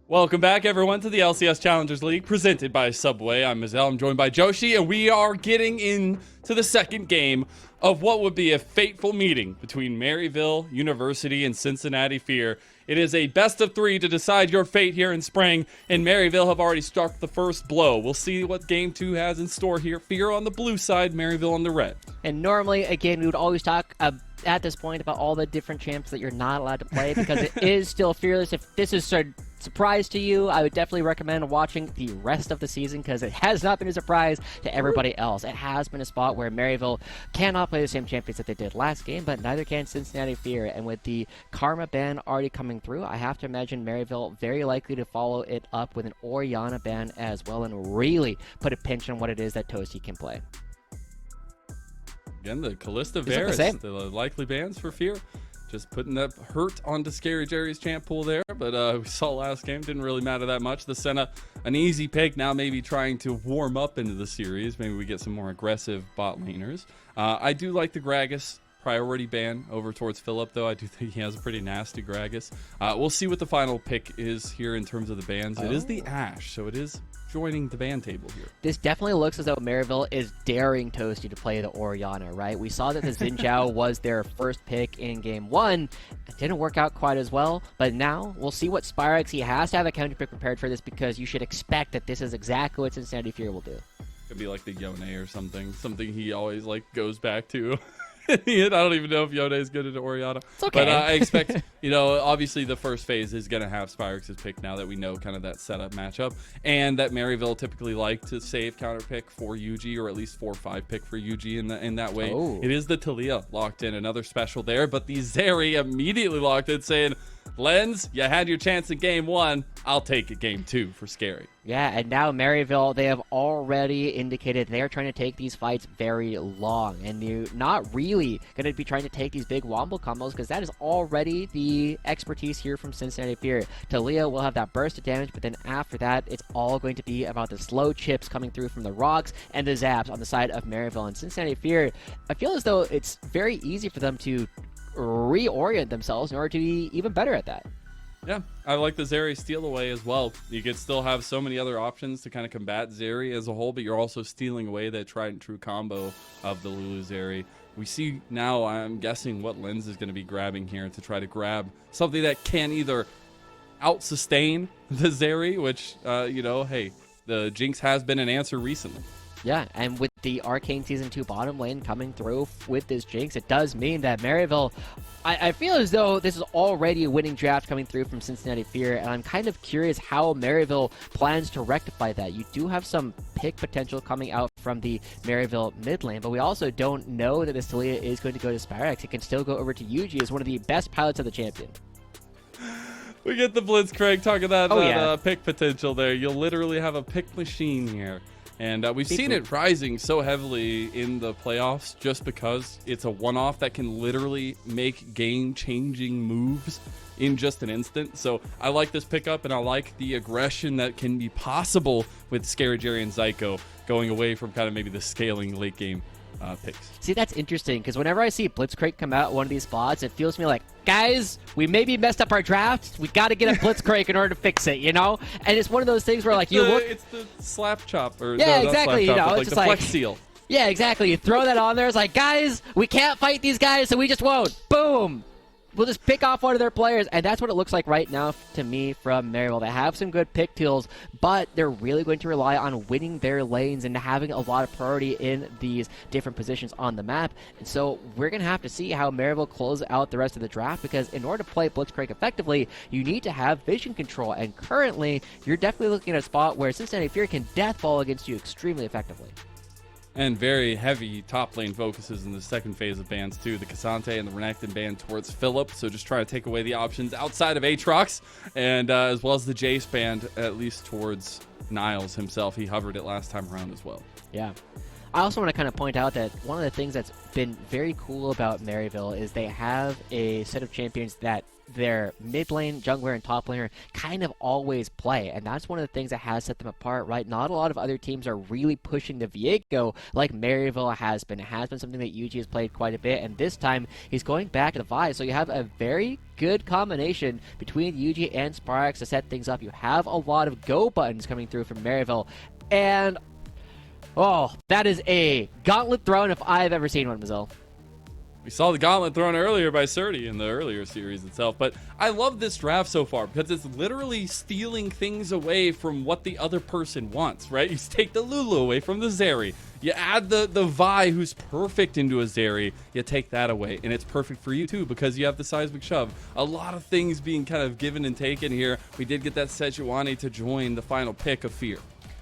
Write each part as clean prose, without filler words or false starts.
Welcome back, everyone, to the LCS Challengers League, presented by Subway. I'm Mazel. I'm joined by Joshi, and we are getting into the second game of what would be a fateful meeting between Maryville University and Cincinnati Fear. It is a best of three to decide your fate here in spring, and Maryville have already struck the first blow. We'll see what Game 2 has in store here. Fear on the blue side, Maryville on the red. And normally, again, we would always talk at this point about all the different champs that you're not allowed to play because it is still Fearless. If this is a surprise to you, I would definitely recommend watching the rest of the season because it has not been a surprise to everybody else. It has been a spot where Maryville cannot play the same champions that they did last game, but neither can Cincinnati Fear. And with the Karma ban already coming through, I have to imagine Maryville very likely to follow it up with an Orianna ban as well and really put a pinch on what it is that Toasty can play. Again, the Callista Varus, the likely bans for Fear. Just putting that hurt onto Scary Jerry's champ pool there, but we saw last game, didn't really matter that much. The Senna, an easy pick, now maybe trying to warm up into the series. Maybe we get some more aggressive bot laners. I do like the Gragas priority ban over towards Philip, though. I do think he has a pretty nasty Gragas. We'll see what the final pick is here in terms of the bans. It is the Ashe, so it is joining the ban table here. This definitely looks as though Maryville is daring Toasty to play the Orianna, right? We saw that the Xin Zhao was their first pick in game one. It didn't work out quite as well, but now we'll see what Spyrex. He has to have a counter pick prepared for this because you should expect that this is exactly what Cincinnati Fear will do. Could be like the Yone or something he always goes back to. I don't even know if Yone is good into Orianna. It's okay. But I expect, obviously the first phase is going to have Spyrex's pick now that we know kind of that setup matchup. And that Maryville typically like to save counter pick for UG, or at least 4-5 pick for UG in that way. Oh. It is the Talia locked in, another special there. But the Zeri immediately locked in saying, Lens, you had your chance in game one. I'll take it game two for Scary. Yeah, and now Maryville, they have already indicated they are trying to take these fights very long. And you're not really going to be trying to take these big wombo combos because that is already the expertise here from Cincinnati Fear. Talia will have that burst of damage, but then after that, it's all going to be about the slow chips coming through from the rocks and the zaps on the side of Maryville. And Cincinnati Fear, I feel as though it's very easy for them to reorient themselves in order to be even better at that. Yeah, I like the Zeri steal away as well. You could still have so many other options to kind of combat Zeri as a whole, but you're also stealing away that tried and true combo of the Lulu Zeri. We see now, I'm guessing, what Lens is going to be grabbing here to try to grab something that can either out-sustain the Zeri, which, hey, the Jinx has been an answer recently. Yeah, and with the Arcane Season 2 bottom lane coming through with this Jinx, it does mean that Maryville, I feel as though this is already a winning draft coming through from Cincinnati Fear, and I'm kind of curious how Maryville plans to rectify that. You do have some pick potential coming out from the Maryville mid lane, but we also don't know that this Talia is going to go to Spyrex. It can still go over to Yuji as one of the best pilots of the champion. We get the Blitzcrank talking that pick potential there. You'll literally have a pick machine here. And we've seen it rising so heavily in the playoffs just because it's a one-off that can literally make game-changing moves in just an instant. So I like this pickup, and I like the aggression that can be possible with Scary Jerry and Zyko going away from kind of maybe the scaling late-game picks. See, that's interesting, because whenever I see Blitzcrank come out one of these spots, it feels to me like, guys, we maybe messed up our draft. We got to get a Blitzcrank in order to fix it, And it's one of those things where, like, it's the slap chop. Or, yeah, no, exactly. Chop, It's like just the like flex seal. Yeah, exactly. You throw that on there. It's like, guys, we can't fight these guys, so we just won't. Boom. We'll just pick off one of their players, and that's what it looks like right now to me from Maryville. They have some good pick tools, but they're really going to rely on winning their lanes and having a lot of priority in these different positions on the map. And so we're going to have to see how Maryville closes out the rest of the draft, because in order to play Blitzcrank effectively, you need to have vision control. And currently, you're definitely looking at a spot where Cincinnati Fear can deathball against you extremely effectively. And very heavy top lane focuses in the second phase of bans too. The Cassante and the Renekton ban towards Philip, so just trying to take away the options outside of Aatrox, and as well as the Jace ban at least towards Niles himself. He hovered it last time around as well. Yeah. I also want to kind of point out that one of the things that's been very cool about Maryville is they have a set of champions that their mid lane, jungler, and top laner kind of always play. And that's one of the things that has set them apart, right? Not a lot of other teams are really pushing the Viego like Maryville has been. It has been something that Yuji has played quite a bit, and this time he's going back to the Vi. So you have a very good combination between Yuji and Sparx to set things up. You have a lot of go buttons coming through from Maryville, and oh, that is a gauntlet thrown if I've ever seen one, Mazel. We saw the gauntlet thrown earlier by Surdy in the earlier series itself, but I love this draft so far because it's literally stealing things away from what the other person wants, right? You take the Lulu away from the Zeri. You add the Vi, who's perfect, into a Zeri. You take that away, and it's perfect for you too because you have the seismic shove. A lot of things being kind of given and taken here. We did get that Sejuani to join the final pick of Fear.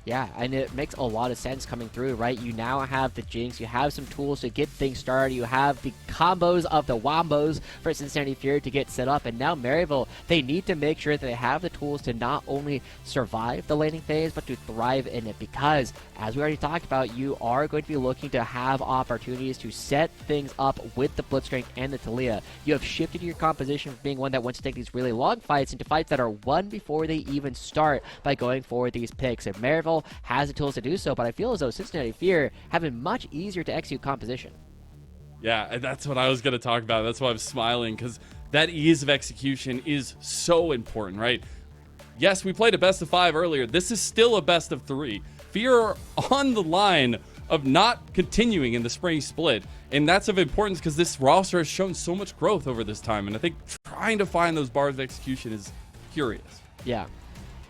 Yeah, and it makes a lot of sense coming through, right? You now have the Jinx, you have some tools to get things started, you have the combos of the Wombos for Cincinnati Fear to get set up, and now Maryville, they need to make sure that they have the tools to not only survive the laning phase, but to thrive in it, because, as we already talked about, you are going to be looking to have opportunities to set things up with the Blitzcrank and the Taliyah. You have shifted your composition from being one that wants to take these really long fights into fights that are won before they even start by going for these picks, and Maryville has the tools to do so, but I feel as though Cincinnati Fear have been much easier to execute composition. Yeah, that's what I was going to talk about. That's why I'm smiling, because that ease of execution is so important, right? Yes, we played a best of 5 earlier. This is still a best of 3. Fear are on the line of not continuing in the spring split, and that's of importance because this roster has shown so much growth over this time, and I think trying to find those bars of execution is curious. Yeah.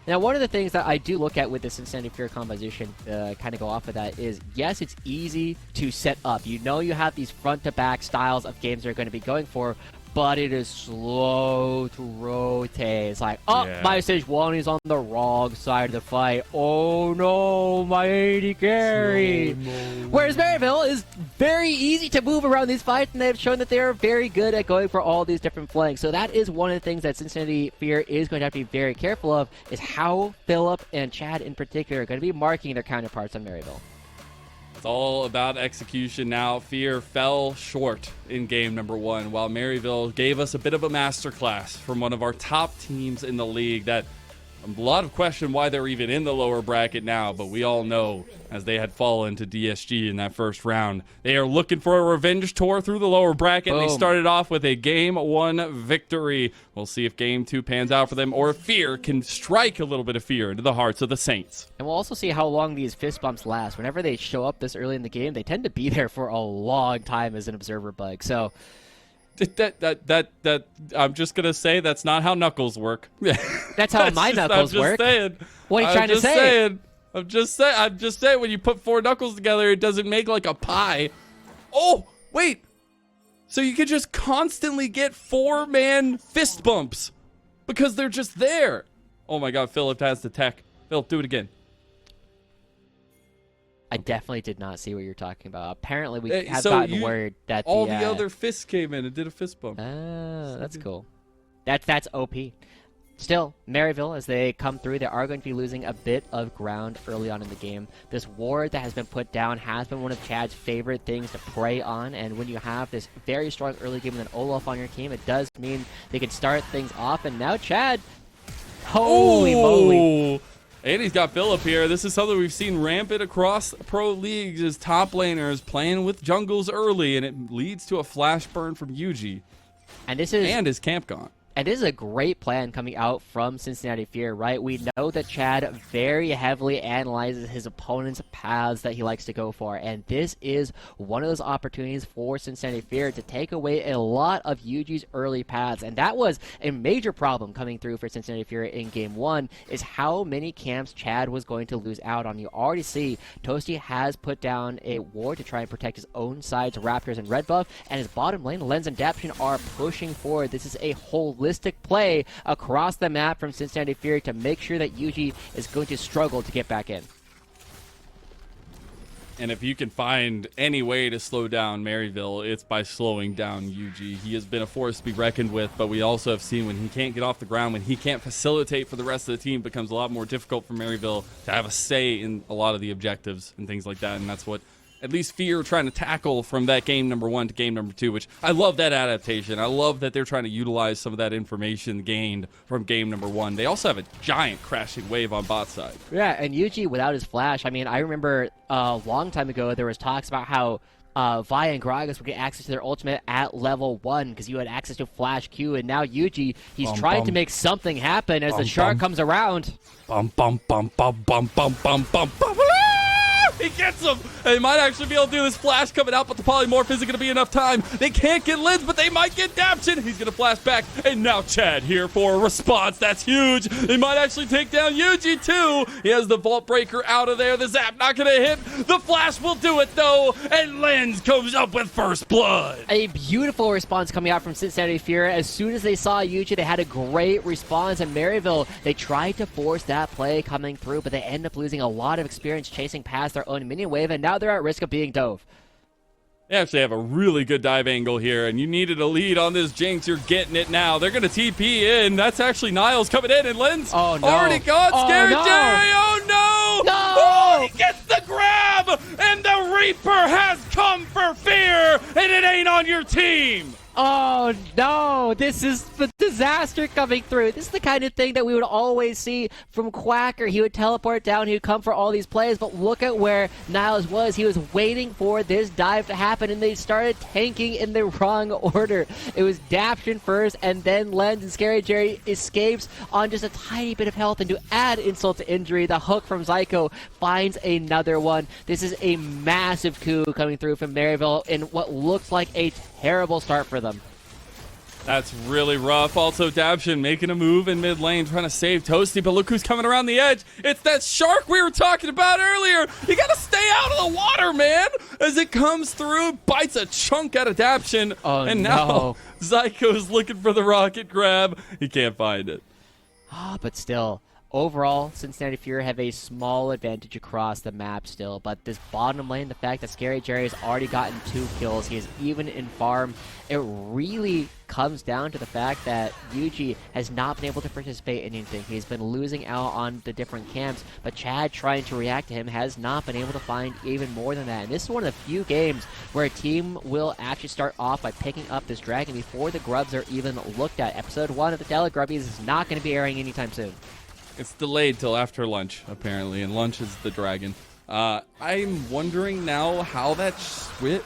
Now, one of the things that I do look at with the Cincinnati Fear composition, kind of go off of that, is yes, it's easy to set up. You know you have these front-to-back styles of games they're going to be going for, but it is slow to rotate. It's like, oh, yeah, my Sejuani is on the wrong side of the fight. Oh no, my AD carry. Whereas Maryville is very easy to move around these fights, and they've shown that they are very good at going for all these different flanks. So that is one of the things that Cincinnati Fear is going to have to be very careful of, is how Philip and Chad in particular are going to be marking their counterparts on Maryville. It's all about execution now. Fear fell short in game number 1, while Maryville gave us a bit of a masterclass from one of our top teams in the league that a lot of question why they're even in the lower bracket now, but we all know as they had fallen to DSG in that first round, they are looking for a revenge tour through the lower bracket. Boom. They started off with a game 1 victory. We'll see if game 2 pans out for them, or if Fear can strike a little bit of fear into the hearts of the Saints. And we'll also see how long these fist bumps last. Whenever they show up this early in the game, they tend to be there for a long time as an observer bug. So that I'm just gonna say that's not how knuckles work. That's how my knuckles work. Saying. What are you trying to say? I'm just saying when you put 4 knuckles together, it doesn't make like a pie. Oh, wait. So you could just constantly get 4-man fist bumps because they're just there. Oh my God, Philip has the tech. Philip, do it again. I definitely did not see what you're talking about. Apparently, we have gotten word that all the other fists came in and did a fist bump. Oh, that's cool. That's OP. Still, Maryville, as they come through, they are going to be losing a bit of ground early on in the game. This ward that has been put down has been one of Chad's favorite things to prey on, and when you have this very strong early game with an Olaf on your team, it does mean they can start things off, and now Chad, holy moly. And he's got Philip here. This is something we've seen rampant across pro leagues as top laners playing with jungles early, and it leads to a flash burn from Yuji. And his camp gone. And this is a great plan coming out from Cincinnati Fear, right? We know that Chad very heavily analyzes his opponent's paths that he likes to go for, and this is one of those opportunities for Cincinnati Fear to take away a lot of Yuji's early paths, and that was a major problem coming through for Cincinnati Fear in Game 1, is how many camps Chad was going to lose out on. You already see Toasty has put down a ward to try and protect his own side's Raptors and Red Buff, and his bottom lane, Lens and Daption, are pushing forward. This is a holistic play across the map from Cincinnati Fear to make sure that Yuji is going to struggle to get back in. And if you can find any way to slow down Maryville, it's by slowing down Yuji. He has been a force to be reckoned with, but we also have seen when he can't get off the ground, when he can't facilitate for the rest of the team, it becomes a lot more difficult for Maryville to have a say in a lot of the objectives and things like that, and that's what at least Fear trying to tackle from that game number 1 to game number 2, which I love that adaptation. I love that they're trying to utilize some of that information gained from game number 1. They also have a giant crashing wave on bot side. Yeah, and Yuji without his flash, I mean, I remember a long time ago there was talks about how Vi and Gragas would get access to their ultimate at level 1 because you had access to Flash Q, and now Yuji, he's trying to make something happen as the shark comes around. Bum, bum, bum, bum, bum, bum, bum, bum, bum. He gets him! They might actually be able to do this flash coming out, but the polymorph isn't going to be enough time. They can't get Lids, but they might get Daption. He's going to flash back, and now Chad here for a response. That's huge. They might actually take down Yuji, too. He has the Vault Breaker out of there. The Zap not going to hit. The flash will do it, though, and Lens comes up with first blood. A beautiful response coming out from Cincinnati Fear. As soon as they saw Yuji, they had a great response, and Maryville, they tried to force that play coming through, but they end up losing a lot of experience chasing past their own minion wave, and now they're at risk of being dove. They actually have a really good dive angle here, and you needed a lead on this Jinx. You're getting it now. They're going to TP in. That's actually Niles coming in, and Lynn's already gone. Scary Jerry, oh no! Oh, he gets the grab, and the Reaper has come for Fear, and it ain't on your team. Oh no, this is the disaster coming through. This is the kind of thing that we would always see from Quacker. He would teleport down, he would come for all these plays, but look at where Niles was. He was waiting for this dive to happen, and they started tanking in the wrong order. It was Daption first, and then Lens, and Scary Jerry escapes on just a tiny bit of health, and to add insult to injury, the hook from Zyko finds another one. This is a massive coup coming through from Maryville in what looks like a terrible start for them. That's really rough. Also, Daption making a move in mid lane, trying to save Toasty, but look who's coming around the edge. It's that shark we were talking about earlier. You gotta stay out of the water, man. As it comes through, bites a chunk out of Daption. Oh, and now Zyko's looking for the rocket grab. He can't find it. But still, overall, Cincinnati Fear have a small advantage across the map still, but this bottom lane, the fact that Scary Jerry has already gotten 2 kills, he is even in farm, it really comes down to the fact that Yuji has not been able to participate in anything. He's been losing out on the different camps, but Chad trying to react to him has not been able to find even more than that. And this is one of the few games where a team will actually start off by picking up this dragon before the grubs are even looked at. Episode 1 of the Telegrubbies is not going to be airing anytime soon. It's delayed till after lunch, apparently, and lunch is the dragon. I'm wondering now how that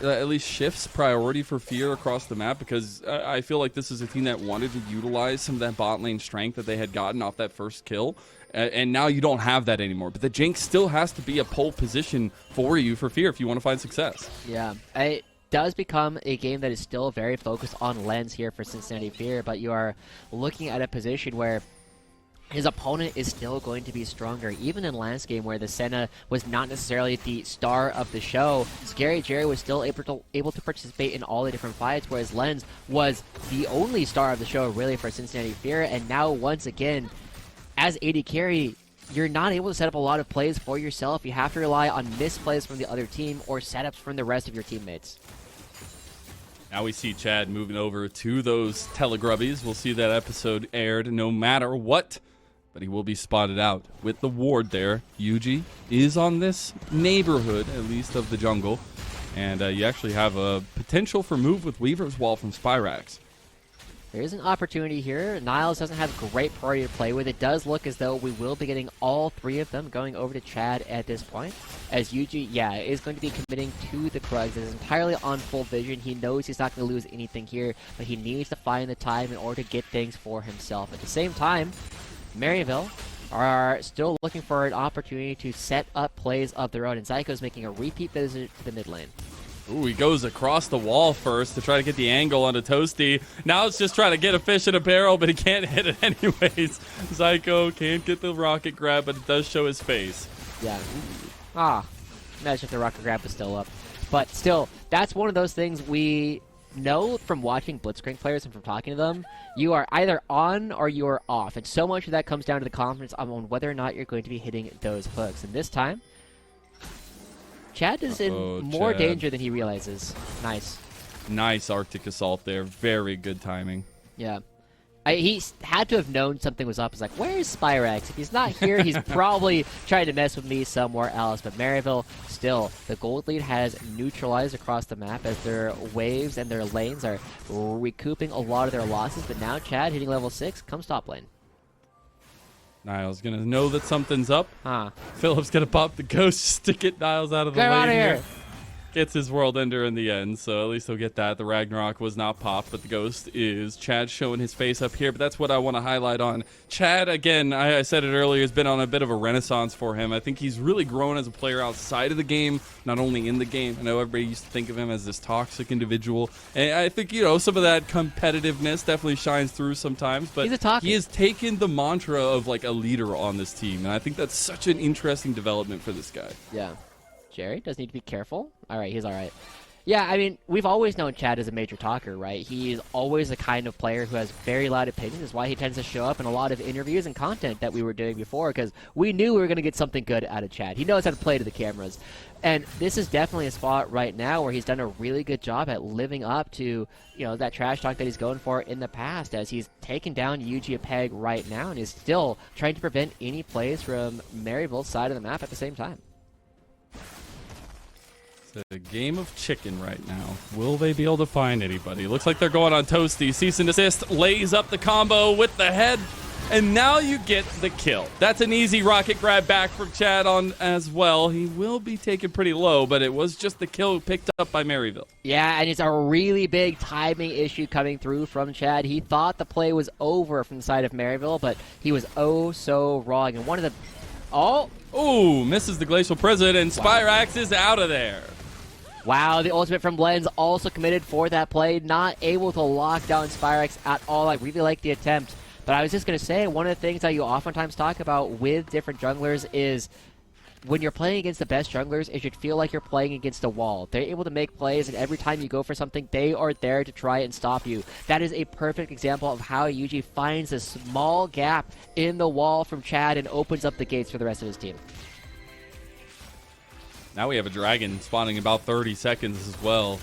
at least shifts priority for Fear across the map, because I feel like this is a team that wanted to utilize some of that bot lane strength that they had gotten off that first kill, and now you don't have that anymore. But the Jinx still has to be a pole position for you for Fear if you want to find success. Yeah, it does become a game that is still very focused on Lens here for Cincinnati Fear, but you are looking at a position where his opponent is still going to be stronger. Even in last game where the Senna was not necessarily the star of the show, Scary Jerry was still able to participate in all the different fights, whereas Lens was the only star of the show really for Cincinnati Fear. And now once again, as AD carry, you're not able to set up a lot of plays for yourself. You have to rely on misplays from the other team or setups from the rest of your teammates. Now we see Chad moving over to those Telegrubbies. We'll see that episode aired no matter what. But he will be spotted out with the ward there. Yuji is on this neighborhood, at least, of the jungle. And you actually have a potential for move with Weaver's Wall from Spyrax. There is an opportunity here. Niles doesn't have great priority to play with. It does look as though we will be getting all 3 of them going over to Chad at this point. As Yuji, is going to be committing to the Krugs. It is entirely on full vision. He knows he's not going to lose anything here, but he needs to find the time in order to get things for himself. At the same time, Maryville are still looking for an opportunity to set up plays of their own, and Zyko's making a repeat visit to the mid lane. Ooh, he goes across the wall first to try to get the angle onto Toasty. Now it's just trying to get a fish in a barrel, but he can't hit it anyways. Zyko can't get the rocket grab, but it does show his face. Yeah. Imagine if the rocket grab was still up. But still, that's one of those things we know from watching Blitzcrank players and from talking to them. You are either on or you are off, and so much of that comes down to the confidence on whether or not you're going to be hitting those hooks. And this time, Chad is in more danger than he realizes. Nice Arctic Assault there. Very good timing. Yeah. He had to have known something was up. He's like, where's Spyrex? If he's not here, he's probably trying to mess with me somewhere else. But Maryville, still, the gold lead has neutralized across the map as their waves and their lanes are recouping a lot of their losses. But now Chad, hitting level 6, comes top lane. Niles gonna know that something's up. Huh. Philip's gonna pop the ghost just to get Niles out of the Get lane out of here. Gets his world ender in the end, so at least he'll get that. The Ragnarok was not popped, but the ghost is. Chad showing his face up here, but that's what I want to highlight on. Chad, again, I said it earlier, has been on a bit of a renaissance for him. I think he's really grown as a player outside of the game, not only in the game. I know everybody used to think of him as this toxic individual, and I think, you know, some of that competitiveness definitely shines through sometimes, but he has taken the mantra of like a leader on this team, and I think that's such an interesting development for this guy. Yeah. Jerry does need to be careful. All right, he's all right. Yeah, I mean, we've always known Chad as a major talker, right? He's always the kind of player who has very loud opinions. That's why he tends to show up in a lot of interviews and content that we were doing before, because we knew we were going to get something good out of Chad. He knows how to play to the cameras. And this is definitely a spot right now where he's done a really good job at living up to, you know, that trash talk that he's going for in the past, as he's taken down Yuji a peg right now and is still trying to prevent any plays from Maryville's side of the map at the same time. It's a game of chicken right now. Will they be able to find anybody? Looks like they're going on Toasty. Cease and desist, lays up the combo with the head, and now you get the kill. That's an easy rocket grab back from Chad on as well. He will be taken pretty low, but it was just the kill picked up by Maryville. Yeah, and it's a really big timing issue coming through from Chad. He thought the play was over from the side of Maryville, but he was oh so wrong. And one of the... Ooh, misses the Glacial Prison, and Spyrax is out of there. Wow, the ultimate from Lens also committed for that play. Not able to lock down Spyrex at all. I really like the attempt. But I was just going to say, one of the things that you oftentimes talk about with different junglers is when you're playing against the best junglers, it should feel like you're playing against a wall. They're able to make plays, and every time you go for something, they are there to try and stop you. That is a perfect example of how Yuji finds a small gap in the wall from Chad and opens up the gates for the rest of his team. Now we have a dragon spawning about 30 seconds as well.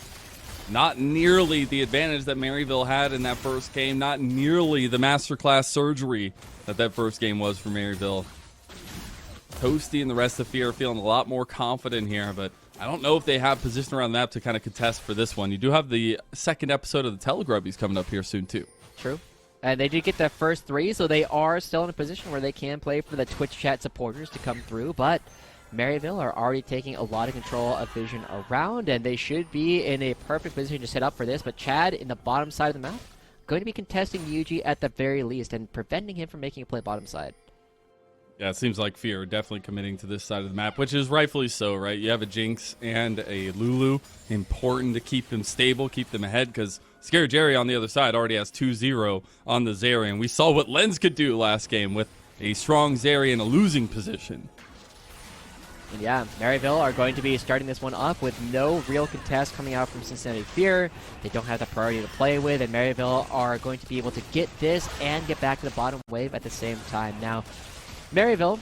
Not nearly the advantage that Maryville had in that first game. Not nearly the masterclass surgery that first game was for Maryville. Toasty and the rest of Fear are feeling a lot more confident here, but I don't know if they have position around the map to kind of contest for this one. You do have the second episode of the Telegrubbies coming up here soon, too. True. And they did get the first 3, so they are still in a position where they can play for the Twitch chat supporters to come through, but Maryville are already taking a lot of control of vision around, and they should be in a perfect position to set up for this. But Chad, in the bottom side of the map, going to be contesting Yuji at the very least and preventing him from making a play bottom side. Yeah, it seems like Fear are definitely committing to this side of the map, which is rightfully so, right? You have a Jinx and a Lulu. Important to keep them stable, keep them ahead, because Scary Jerry on the other side already has 2-0 on the Zeri, and we saw what Lens could do last game with a strong Zeri in a losing position. And yeah, Maryville are going to be starting this one off with no real contest coming out from Cincinnati Fear. They don't have the priority to play with, and Maryville are going to be able to get this and get back to the bottom wave at the same time. Now, Maryville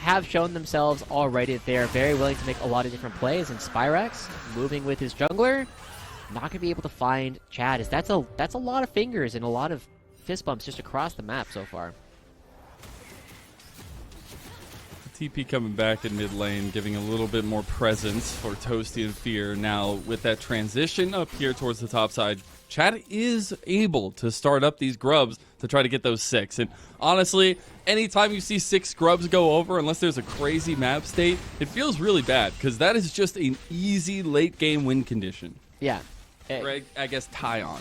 have shown themselves already that they are very willing to make a lot of different plays, and Spyrex, moving with his jungler, not going to be able to find Chad. That's a lot of fingers and a lot of fist bumps just across the map so far. TP coming back in mid lane, giving a little bit more presence for Toasty and Fear. Now, with that transition up here towards the top side, Chad is able to start up these grubs to try to get those 6. And honestly, anytime you see 6 grubs go over, unless there's a crazy map state, it feels really bad, because that is just an easy late game win condition. Yeah. Or I guess tie on.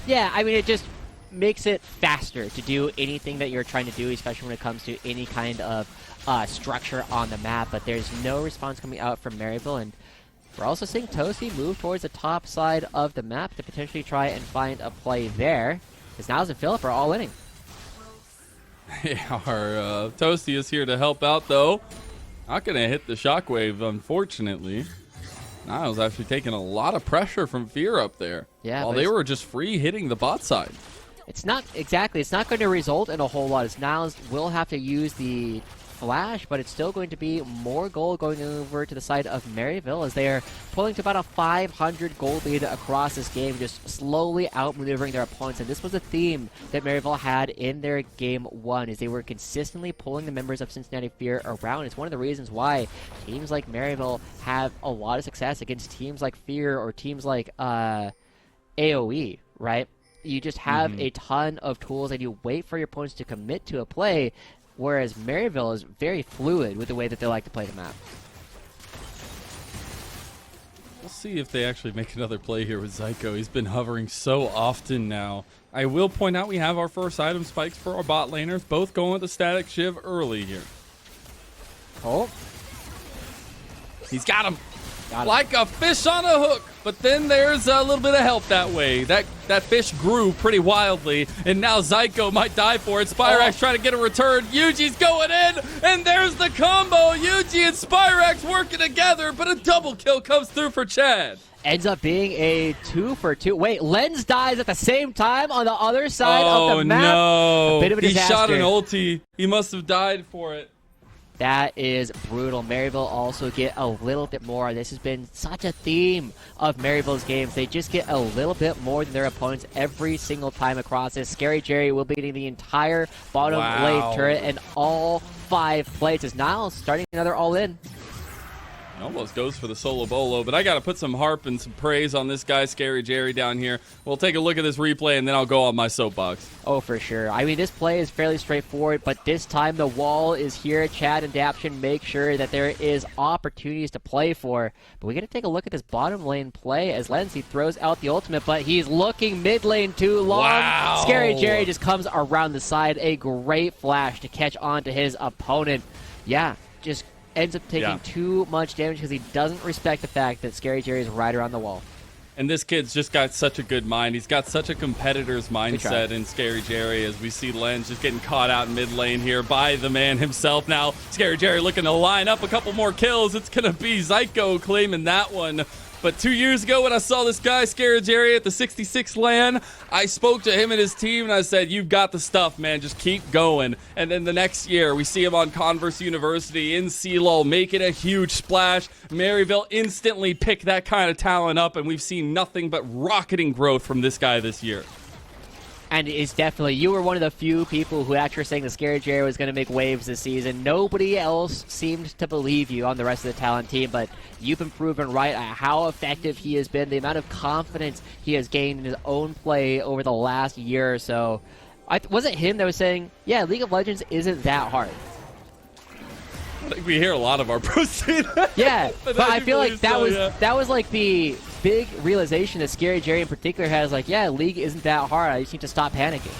Yeah, I mean, it just makes it faster to do anything that you're trying to do, especially when it comes to any kind of structure on the map. But there's no response coming out from Maryville, and we're also seeing Toasty move towards the top side of the map to potentially try and find a play there, because Niles and Philip are all winning. Yeah, our Toasty is here to help out, though. Not going to hit the shockwave, unfortunately. Niles actually taking a lot of pressure from Fear up there. Yeah, while they were just free hitting the bot side. It's not going to result in a whole lot, as Niles will have to use the flash, but it's still going to be more gold going over to the side of Maryville as they are pulling to about a 500 gold lead across this game, just slowly outmaneuvering their opponents. And this was a theme that Maryville had in their game 1, is they were consistently pulling the members of Cincinnati Fear around. It's one of the reasons why teams like Maryville have a lot of success against teams like Fear or teams like AoE, right? You just have a ton of tools and you wait for your opponents to commit to a play, whereas Maryville is very fluid with the way that they like to play the map. We'll see if they actually make another play here with Zyko. He's been hovering so often now. I will point out we have our first item spikes for our bot laners, both going with the static shiv early here. Oh. He's got him. Like a fish on a hook. But then there's a little bit of help that way. That fish grew pretty wildly, and now Zyko might die for it. Spyrax trying to get a return. Yuji's going in, and there's the combo. Yuji and Spyrax working together, but a double kill comes through for Chad. Ends up being a 2-for-2. Wait, Lens dies at the same time on the other side of the map. Oh, no. A bit of a disaster. He shot an ulti. He must have died for it. That is brutal. Maryville also get a little bit more. This has been such a theme of Maryville's games. They just get a little bit more than their opponents every single time across this. Scary Jerry will be getting the entire bottom blade turret and all 5 plates. Is Niles starting another all-in. Almost goes for the solo bolo, but I got to put some harp and some praise on this guy, Scary Jerry, down here. We'll take a look at this replay, and then I'll go on my soapbox. Oh, for sure. I mean, this play is fairly straightforward, but this time the wall is here. Chad and Daption make sure that there is opportunities to play for. But we got to take a look at this bottom lane play as Lenzi throws out the ultimate, but he's looking mid lane too long. Wow. Scary Jerry just comes around the side. A great flash to catch on to his opponent. Yeah, just ends up taking too much damage because he doesn't respect the fact that Scary Jerry is right around the wall. And this kid's just got such a good mind. He's got such a competitor's mindset in Scary Jerry, as we see Lens just getting caught out in mid lane here by the man himself. Now, Scary Jerry looking to line up a couple more kills. It's going to be Zyko claiming that one. But 2 years ago when I saw this guy, Scary Jerry, at the 66 LAN, I spoke to him and his team, and I said, you've got the stuff, man. Just keep going. And then the next year, we see him on Converse University in CLOL, making a huge splash. Maryville instantly picked that kind of talent up, and we've seen nothing but rocketing growth from this guy this year. And it's definitely, you were one of the few people who actually were saying that Scary Jerry was going to make waves this season. Nobody else seemed to believe you on the rest of the talent team, but you've been proven right at how effective he has been, the amount of confidence he has gained in his own play over the last year or so. Was it him that was saying, yeah, League of Legends isn't that hard? I think we hear a lot of our pros say that. Yeah, but I feel like that was like the big realization that Scary Jerry in particular has, like, yeah, League isn't that hard. I just need to stop panicking.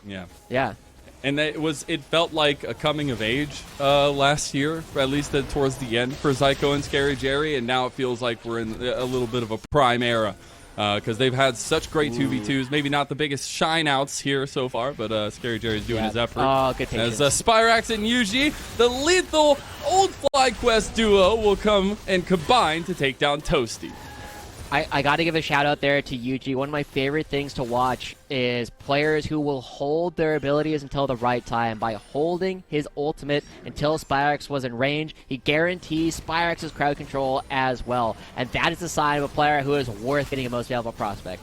Yeah. Yeah. And it felt like a coming of age last year, or at least towards the end for Zyko and Scary Jerry, and now it feels like we're in a little bit of a prime era. Because they've had such great 2v2s. Maybe not the biggest shine outs here so far, but Scary Jerry's doing his effort. Oh, good patience. As Spyrax and Yuji, the lethal old FlyQuest duo, will come and combine to take down Toasty. I got to give a shout out there to Yuji. One of my favorite things to watch is players who will hold their abilities until the right time. By holding his ultimate until Spyrax was in range, he guarantees Spyrax's crowd control as well. And that is a sign of a player who is worth getting a most valuable prospect.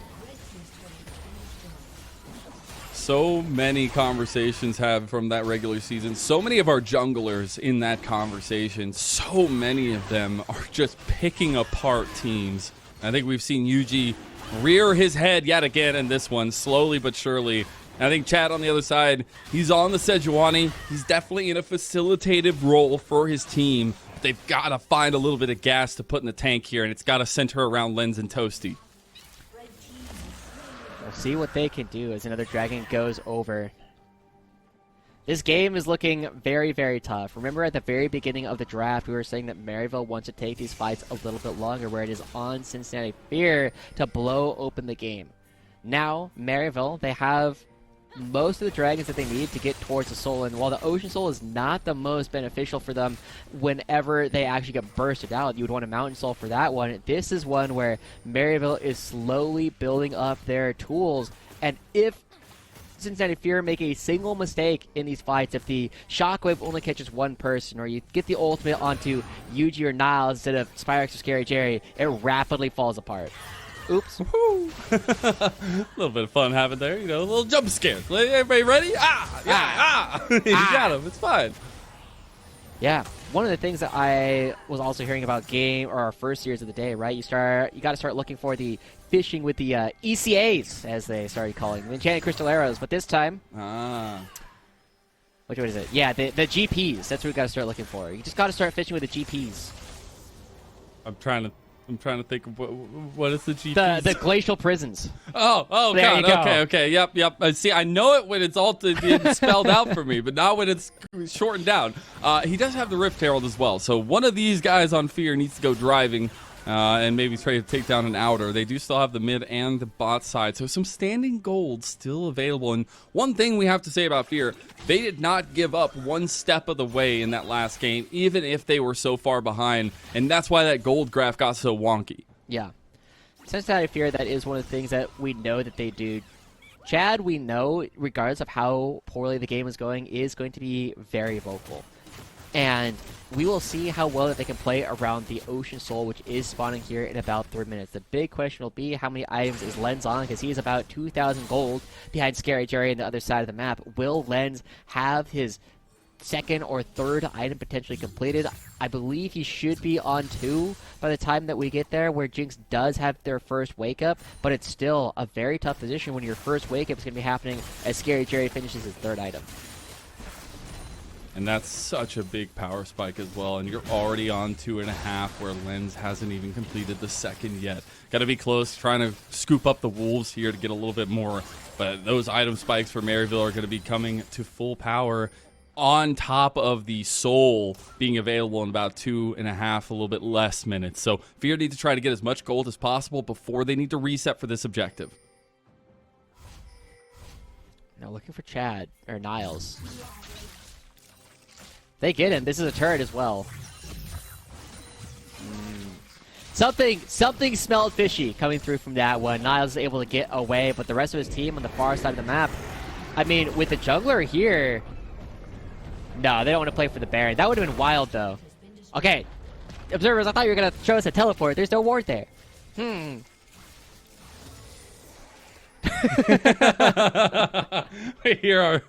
So many conversations have from that regular season. So many of our junglers in that conversation, so many of them are just picking apart teams. I think we've seen Yuji rear his head yet again in this one, slowly but surely. I think Chad on the other side, he's on the Sejuani. He's definitely in a facilitative role for his team. But they've got to find a little bit of gas to put in the tank here, and it's got to center around Lens and Toasty. We'll see what they can do as another dragon goes over. This game is looking very, very tough. Remember at the very beginning of the draft, we were saying that Maryville wants to take these fights a little bit longer, where it is on Cincinnati Fear to blow open the game. Now, Maryville, they have most of the dragons that they need to get towards the soul, and while the Ocean Soul is not the most beneficial for them whenever they actually get bursted out, you would want a Mountain Soul for that one. This is one where Maryville is slowly building up their tools, and if Cincinnati Fear make a single mistake in these fights, if the Shockwave only catches one person, or you get the ultimate onto Yuji or Niles instead of Spyrex or Scary Jerry, it rapidly falls apart. Oops. A little bit of fun happened there, you know, a little jump scare. Everybody ready? You got him. It's fine. Yeah, one of the things that I was also hearing about our first series of the day, right? You got to start looking for the fishing with the ECAs, as they started calling them, Enchanted Crystal Arrows. But this time, what is it? Yeah, the GPs. That's what we got to start looking for. You just got to start fishing with the GPs. I'm trying to think of what is the GPs? The glacial prisons. Oh, God. Okay. Yep. See, I know it when it's all spelled out for me, but not when it's shortened down. He does have the Rift Herald as well, so one of these guys on Fear needs to go driving and maybe try to take down an outer. They do still have the mid and the bot side, so some standing gold still available. And one thing we have to say about Fear, they did not give up one step of the way in that last game, even if they were so far behind, and that's why that gold graph got so wonky. Yeah. Cincinnati Fear, that is one of the things that we know that they do. Chad, we know, regardless of how poorly the game is going to be very vocal. And we will see how well that they can play around the Ocean Soul, which is spawning here in about 3 minutes. The big question will be how many items is Lens on, because he is about 2,000 gold behind Scary Jerry on the other side of the map. Will Lens have his second or third item potentially completed? I believe he should be on 2 by the time that we get there, where Jinx does have their first wake up, but it's still a very tough position when your first wake up is going to be happening as Scary Jerry finishes his third item. And that's such a big power spike as well. And you're already on 2.5, where Lens hasn't even completed the second yet. Got to be close, trying to scoop up the Wolves here to get a little bit more. But those item spikes for Maryville are going to be coming to full power on top of the Soul being available in about 2.5, a little bit less minutes. So Fear need to try to get as much gold as possible before they need to reset for this objective. Now looking for Chad, or Niles. They get him. This is a turret as well. Something smelled fishy coming through from that one. Niles is able to get away, but the rest of his team on the far side of the map, I mean, with the jungler here, no, they don't want to play for the Baron. That would have been wild, though. Okay, observers, I thought you were going to show us a teleport. There's no ward there. We hear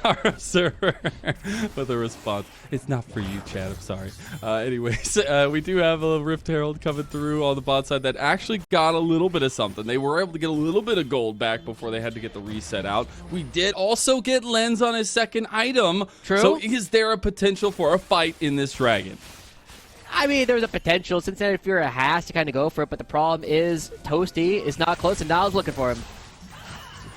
our observer with a response. It's not for you, Chad. I'm sorry. Anyways, we do have a Rift Herald coming through on the bot side that actually got a little bit of something. They were able to get a little bit of gold back before they had to get the reset out. We did also get Lens on his second item. True. So is there a potential for a fight in this dragon? I mean, there's a potential. Cincinnati Fear has to kind of go for it, but the problem is Toasty is not close, and Niles looking for him.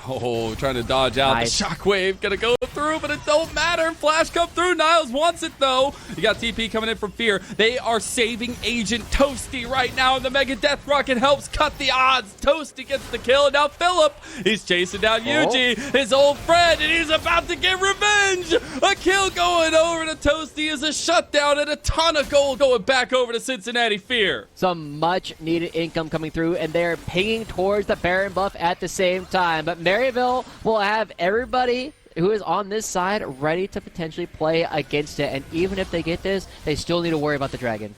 Oh, trying to dodge out. Nice. The shockwave gonna go through, but it don't matter. Flash come through. Niles wants it though. You got TP coming in from Fear. They are saving Agent Toasty right now, and the Mega Death Rocket helps cut the odds. Toasty gets the kill, and now Philip, he's chasing down Yuji, his old friend, and he's about to get revenge. A kill going over to Toasty is a shutdown, and a ton of gold going back over to Cincinnati Fear. Some much needed income coming through, and they're pinging towards the Baron buff at the same time, but Maryville will have everybody who is on this side ready to potentially play against it, and even if they get this, they still need to worry about the dragon.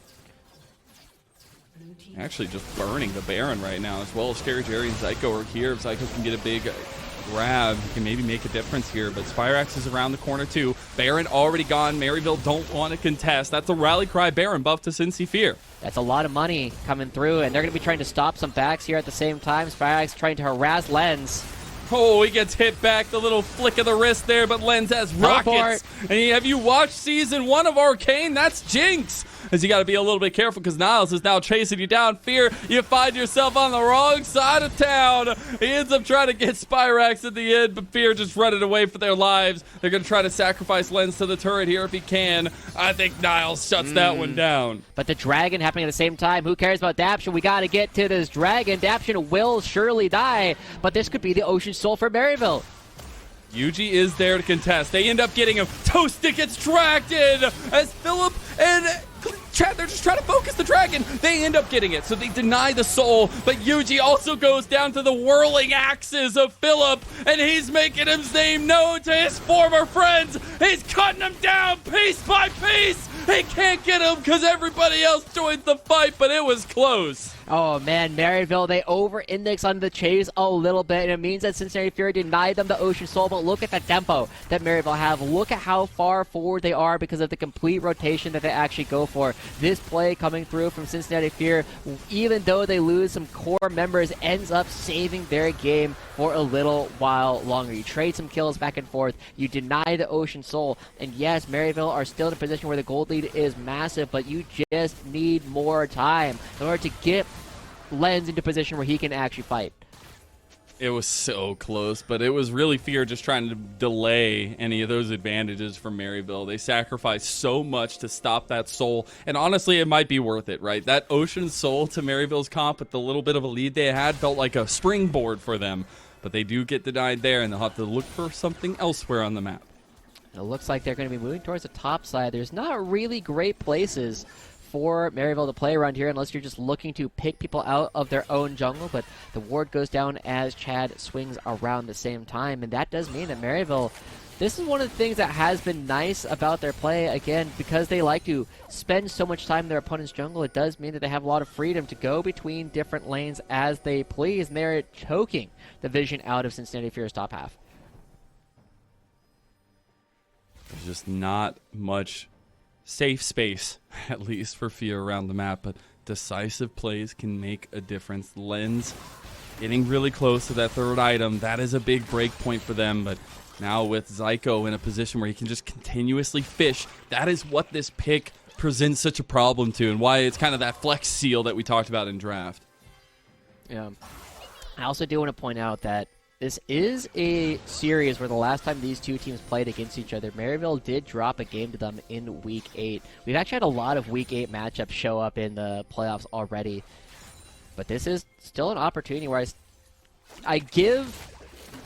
Actually just burning the Baron right now, as well as Scary Jerry and Zyko are here. If Zyko can get a big grab, he can maybe make a difference here, but Spyrex is around the corner too. Baron already gone. Maryville don't want to contest. That's a rally cry Baron buff to Cincy Fear. That's a lot of money coming through, and they're going to be trying to stop some backs here at the same time. Spyrex trying to harass Lens. Oh, he gets hit back, the little flick of the wrist there, but Lens has rockets. And have you watched Season 1 of Arcane? That's Jinx. As you got to be a little bit careful because Niles is now chasing you down. Fear, you find yourself on the wrong side of town. He ends up trying to get Spyrex at the end, but Fear just running away for their lives. They're going to try to sacrifice Lens to the turret here if he can. I think Niles shuts that one down. But the dragon happening at the same time. Who cares about Daption? We got to get to this dragon. Daption will surely die, but this could be the Ocean Soul for Maryville. Yuji is there to contest. They end up getting him. Toasty gets dragged in as Philip and Chad, they're just trying to focus the dragon. They end up getting it, so they deny the soul. But Yuji also goes down to the whirling axes of Philip, and he's making his name known to his former friends. He's cutting them down piece by piece. He can't get him because everybody else joined the fight, but it was close. Oh man, Maryville, they over-index on the chase a little bit, and it means that Cincinnati Fury denied them the Ocean Soul, but look at the tempo that Maryville have. Look at how far forward they are because of the complete rotation that they actually go for. This play coming through from Cincinnati Fury, even though they lose some core members, ends up saving their game for a little while longer. You trade some kills back and forth, you deny the Ocean Soul, and yes, Maryville are still in a position where the gold lead is massive, but you just need more time in order to get Lens into a position where he can actually fight. It was so close, but it was really Fear just trying to delay any of those advantages from Maryville. They sacrificed so much to stop that soul, and honestly, it might be worth it, right? That Ocean Soul to Maryville's comp with the little bit of a lead they had felt like a springboard for them, but they do get denied there, and they'll have to look for something elsewhere on the map. It looks like they're going to be moving towards the top side. There's not really great places for Maryville to play around here unless you're just looking to pick people out of their own jungle, but the ward goes down as Chad swings around the same time, and that does mean that Maryville, this is one of the things that has been nice about their play. Again, because they like to spend so much time in their opponent's jungle, it does mean that they have a lot of freedom to go between different lanes as they please, and they're choking the vision out of Cincinnati Fear's top half. There's just not much safe space, at least for Fear around the map, but decisive plays can make a difference. Lens getting really close to that third item. That is a big break point for them, but now with Zyko in a position where he can just continuously fish, that is what this pick presents such a problem to, and why it's kind of that flex seal that we talked about in draft. Yeah. I also do want to point out that this is a series where the last time these two teams played against each other, Maryville did drop a game to them in Week 8. We've actually had a lot of Week 8 matchups show up in the playoffs already. But this is still an opportunity where I give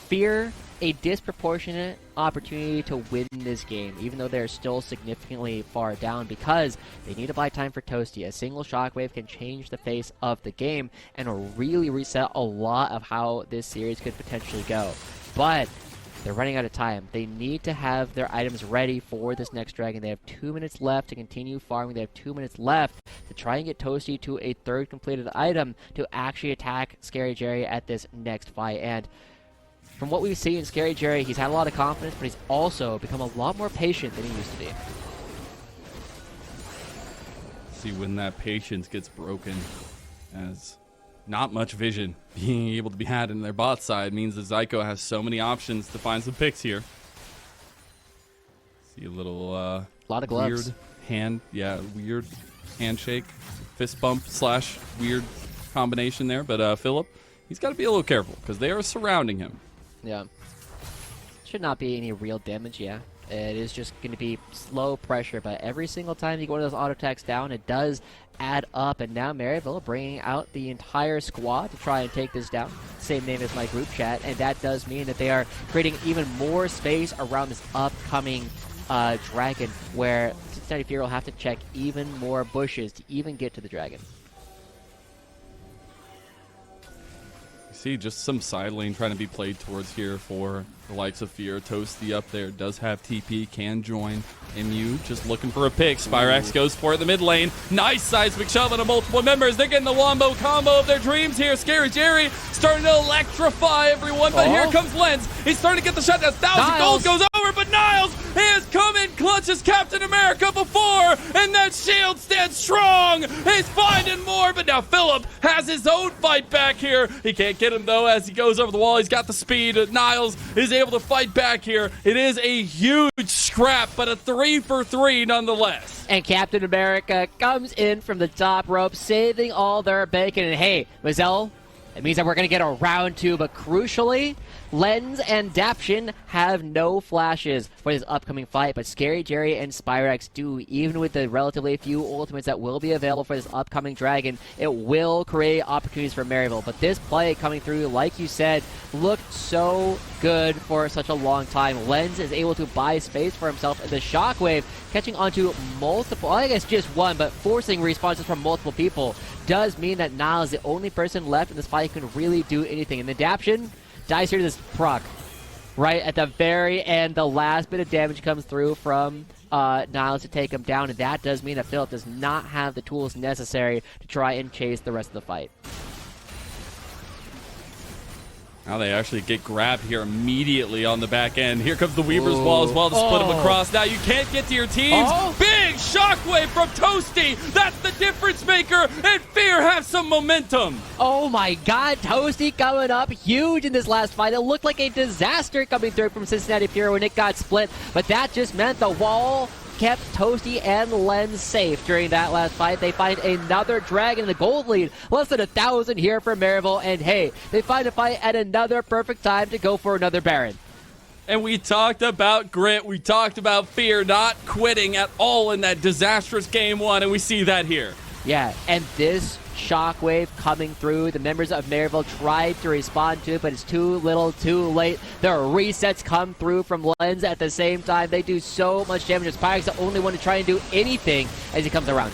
Fear a disproportionate opportunity to win this game, even though they're still significantly far down, because they need to buy time for Toasty. A single shockwave can change the face of the game and really reset a lot of how this series could potentially go. But they're running out of time. They need to have their items ready for this next dragon. They have 2 minutes left to continue farming. They have 2 minutes left to try and get Toasty to a third completed item to actually attack Scary Jerry at this next fight. And from what we've seen in Scary Jerry, he's had a lot of confidence, but he's also become a lot more patient than he used to be. See, when that patience gets broken, as not much vision being able to be had in their bot side means that Zyko has so many options to find some picks here. See a little lot of gloves. Weird hand, weird handshake, fist bump slash weird combination there. But Philip, he's got to be a little careful because they are surrounding him. Yeah. Should not be any real damage, yeah. It is just going to be slow pressure, but every single time you go to those auto attacks down, it does add up. And now Maryville bringing out the entire squad to try and take this down. Same name as my group chat, and that does mean that they are creating even more space around this upcoming dragon, where Cincinnati Fear will have to check even more bushes to even get to the dragon. See, just some side lane trying to be played towards here for the likes of Fear. Toasty up there does have TP, can join. MU just looking for a pick. Spyrax goes for it in the mid lane. Nice seismic shove into multiple members. They're getting the wombo combo of their dreams here. Scary Jerry starting to electrify everyone, but here comes Lens. He's starting to get the shot. That 1,000 gold goes over, but Niles, he has come in clutch as Captain America before, and that shield stands strong. He's finding more, but now Philip has his own fight back here. He can't get him, though, as he goes over the wall. He's got the speed. Niles is able to fight back here. It is a huge scrap, but a 3-for-3 nonetheless. And Captain America comes in from the top rope, saving all their bacon. And hey, Mazel, it means that we're going to get a round 2, but crucially, Lens and Daption have no flashes for this upcoming fight, but Scary Jerry and Spyrex do. Even with the relatively few ultimates that will be available for this upcoming Dragon, it will create opportunities for Maryville. But this play coming through, like you said, looked so good for such a long time. Lens is able to buy space for himself, and the Shockwave catching onto multiple, I guess just one, but forcing responses from multiple people does mean that Niall is the only person left in this fight who can really do anything. And the Daption dies here to this proc right at the very end. The last bit of damage comes through from Niles to take him down, and that does mean that Philip does not have the tools necessary to try and chase the rest of the fight. Now they actually get grabbed here immediately on the back end. Here comes the Weaver's Wall as well to split them across. Now you can't get to your teams. Big shockwave from Toasty. That's the difference maker, and Fear have some momentum. Oh my god, Toasty coming up huge in this last fight. It looked like a disaster coming through from Cincinnati Fear when it got split, but that just meant the wall kept Toasty and Lens safe during that last fight. They find another Dragon in the gold lead. Less than 1,000 here for Maryville, and hey, they find a fight at another perfect time to go for another Baron. And we talked about grit. We talked about Fear not quitting at all in that disastrous game one, and we see that here. Yeah, and this Shockwave coming through. The members of Maryville tried to respond to it, but it's too little, too late. The resets come through from Lens at the same time. They do so much damage. Spyrex the only one to try and do anything as he comes around.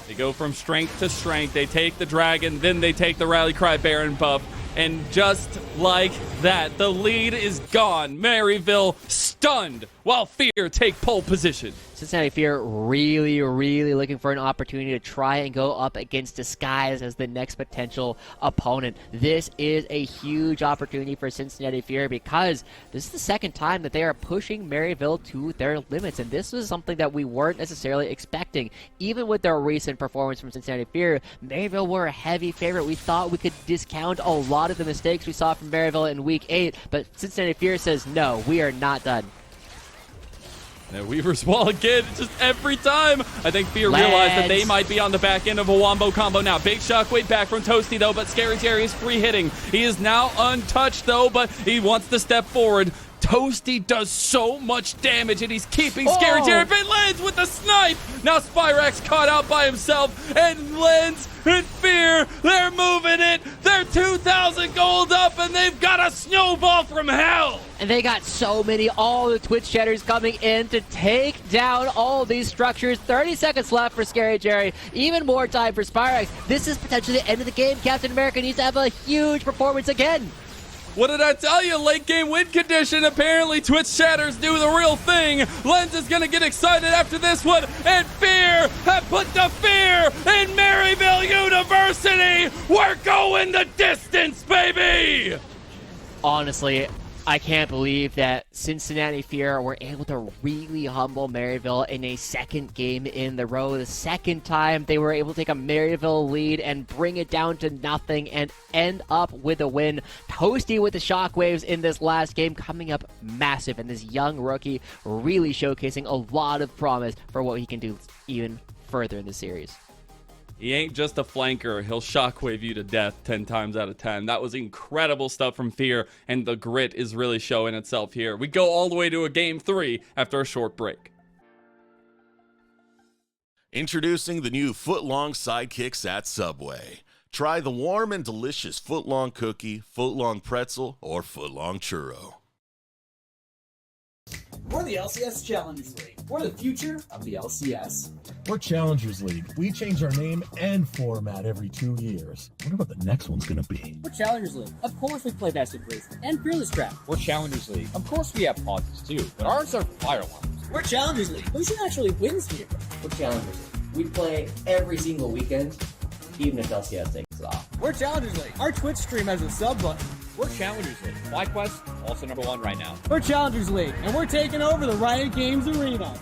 They go from strength to strength. They take the Dragon, then they take the Rally Cry Baron buff. And just like that, the lead is gone. Maryville stunned while Fear take pole position. Cincinnati Fear really looking for an opportunity to try and go up against Disguise as the next potential opponent. This is a huge opportunity for Cincinnati Fear because this is the second time that they are pushing Maryville to their limits, and this was something that we weren't necessarily expecting. Even with their recent performance from Cincinnati Fear, Maryville were a heavy favorite. We thought we could discount a lot of the mistakes we saw from Maryville in Week 8, but Cincinnati Fear says, no, we are not done. And Weaver's Wall again, just every time. I think Fear realized that they might be on the back end of a wombo combo now. Big shockwave back from Toasty, though, but Scary Jerry is free hitting. He is now untouched, though, but he wants to step forward. Toasty does so much damage, and he's keeping Scary Jerry, but Lens with the snipe! Now Spyrex caught out by himself, and Lens and Fear, they're moving it! They're 2,000 gold up, and they've got a snowball from hell! And they got so many, all the Twitch chatters coming in to take down all these structures. 30 seconds left for Scary Jerry. Even more time for Spyrex. This is potentially the end of the game. Captain America needs to have a huge performance again. What did I tell you? Late game win condition. Apparently Twitch chatters do the real thing. Lens is going to get excited after this one. And Fear have put the fear in Maryville University. We're going the distance, baby. Honestly, I can't believe that Cincinnati Fear were able to really humble Maryville in a second game in the row. The second time they were able to take a Maryville lead and bring it down to nothing and end up with a win. Toasty with the shockwaves in this last game coming up massive, and this young rookie really showcasing a lot of promise for what he can do even further in the series. He ain't just a flanker. He'll shockwave you to death 10 times out of 10. That was incredible stuff from Fear, and the grit is really showing itself here. We go all the way to a game 3 after a short break. Introducing the new footlong sidekicks at Subway. Try the warm and delicious footlong cookie, footlong pretzel, or footlong churro. We're the LCS Challengers League. We're the future of the LCS. We're Challengers League. We change our name and format every 2 years. Wonder what the next one's gonna be. We're Challengers League. Of course we play Best of Breed and Fearless Draft. We're Challengers League. Of course we have pauses too, but ours are fire alarms. We're Challengers League. Who actually wins here? We're Challengers League. We play every single weekend, even if LCS takes it off. We're Challengers League. Our Twitch stream has a sub button. We're Challengers League. FlyQuest, also #1 right now. We're Challengers League, and we're taking over the Riot Games Arena.